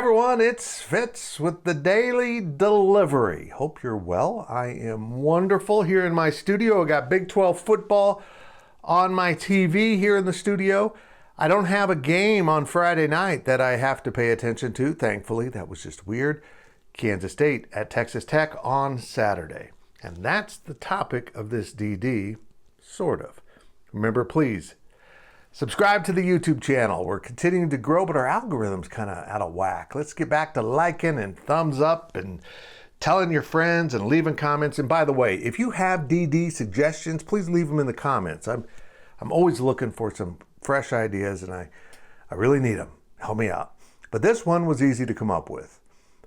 Everyone, it's Fitz with the Daily Delivery. Hope you're well. I am wonderful here in my studio. I got Big 12 football on my TV here in the studio. I don't have a game on Friday night that I have to pay attention to, thankfully. That was just weird. Kansas State at Texas Tech on Saturday. And that's the topic of this DD, sort of. Remember, please, subscribe to the YouTube channel. We're continuing to grow, but our algorithm's kind of out of whack. Let's get back to liking and thumbs up and telling your friends and leaving comments. And by the way, if you have DD suggestions, please leave them in the comments. I'm always looking for some fresh ideas, and I really need them. Help me out. But this one was easy to come up with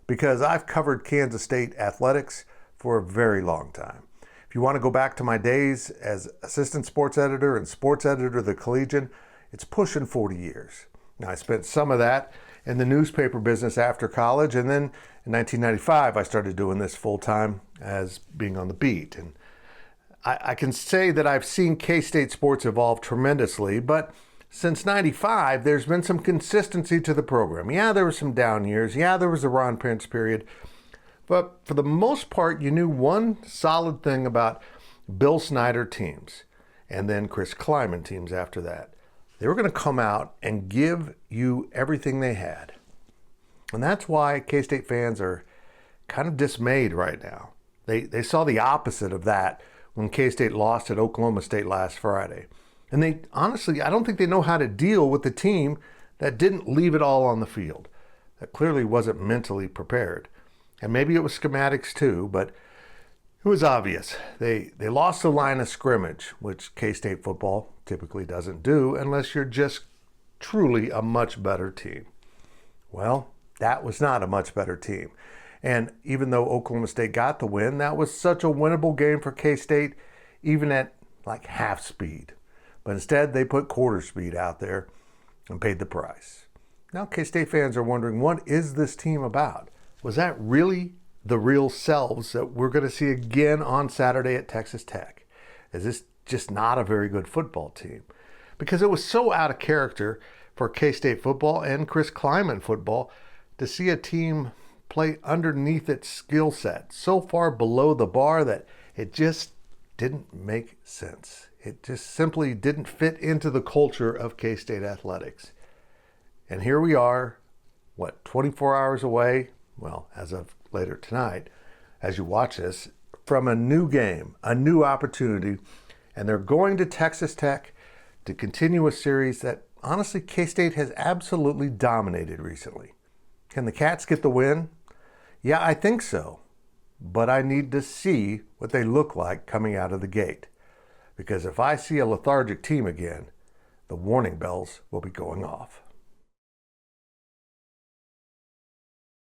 because I've covered Kansas State athletics for a very long time. If you want to go back to my days as assistant sports editor and sports editor of the Collegian, it's pushing 40 years. Now, I spent some of that in the newspaper business after college, and then in 1995, I started doing this full-time as being on the beat. And I can say that I've seen K-State sports evolve tremendously, but since 95, there's been some consistency to the program. Yeah, there were some down years. Yeah, there was the Ron Prince period. But for the most part, you knew one solid thing about Bill Snyder teams and then Chris Kleiman teams after that. They were going to come out and give you everything they had. And that's why K-State fans are kind of dismayed right now. They saw the opposite of that when K-State lost at Oklahoma State last Friday. And they honestly, I don't think they know how to deal with the team that didn't leave it all on the field, that clearly wasn't mentally prepared. And maybe it was schematics too, but it was obvious. They lost the line of scrimmage, which K-State football typically doesn't do unless you're just truly a much better team. Well, that was not a much better team. And even though Oklahoma State got the win, that was such a winnable game for K-State, even at like half speed. But instead, they put quarter speed out there and paid the price. Now K-State fans are wondering, what is this team about? Was that really the real selves that we're going to see again on Saturday at Texas Tech? Is this just not a very good football team? Because it was so out of character for K-State football and Chris Kleiman football to see a team play underneath its skill set, so far below the bar that it just didn't make sense. It just simply didn't fit into the culture of K-State athletics. And here we are, 24 hours away? Well, as of later tonight, as you watch this, from a new game, a new opportunity, and they're going to Texas Tech to continue a series that, honestly, K-State has absolutely dominated recently. Can the Cats get the win? Yeah, I think so, but I need to see what they look like coming out of the gate, because if I see a lethargic team again, the warning bells will be going off.